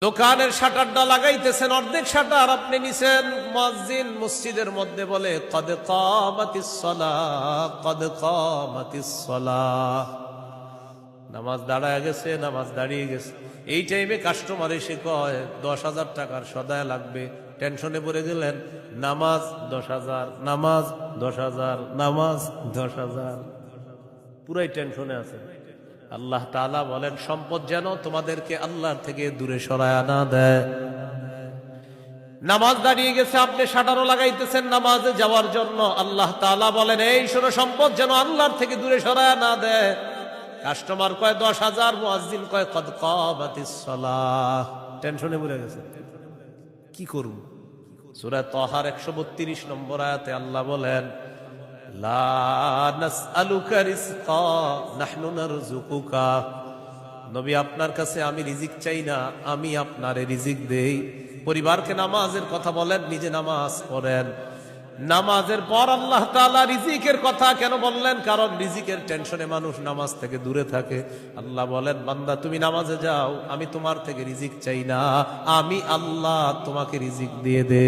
দোকানের শাটারটা লাগাইতেছেন, অর্ধেক শাটার আপনি নিছেন। মুয়াজ্জিন মসজিদের মধ্যে বলে কদ কামাতিস সালাহ, কদ কামাতিস সালাহ। নামাজ দাঁড়ায় গেছে, নামাজ দাঁড়িয়ে গেছে। এই টাইমে কাস্টমার এসে কয় 10,000 টাকার সদায় লাগবে। টেনশনে পড়ে গেলেন। নামাজ 10,000, নামাজ 10,000, নামাজ 10,000, পুরাই টেনশনে আছে। আল্লাহ তাআলা বলেন সম্পদ যেন তোমাদেরকে আল্লাহর থেকে দূরে সরায় না দেয়। নামাজ দাঁড়িয়ে গেছে, আপনি শাটারও লাগাইতেছেন নামাজে যাওয়ার জন্য। আল্লাহ তাআলা বলেন এই শোনো, সম্পদ যেন আল্লাহর থেকে দূরে সরায় না দেয়। কাস্টমার কয় 10,000, মুয়াজ্জিন কয় কদ কামাতিস সালাহ। টেনশনে পড়ে গেছে, কি করব? সূরা তাহার 132 নম্বর আয়াতে আল্লাহ বলেন লা নাসআলুকা রিজকা নাহনু নারযুকুকা। নবী, আপনার কাছে আমি রিজিক চাই না, আমি আপনারে রিজিক দেই। পরিবারকে নামাজের কথা বলেন, নিজে নামাজ পড়েন। নামাজের পর আল্লাহ তাআলা রিজিকের কথা কেন বললেন? কারণ রিজিকের টেনশনে মানুষ নামাজ থেকে দূরে থাকে। আল্লাহ বলেন বান্দা তুমি নামাজে যাও, আমি তোমার থেকে রিজিক চাই না, আমি আল্লাহ তোমাকে রিজিক দিয়ে দে।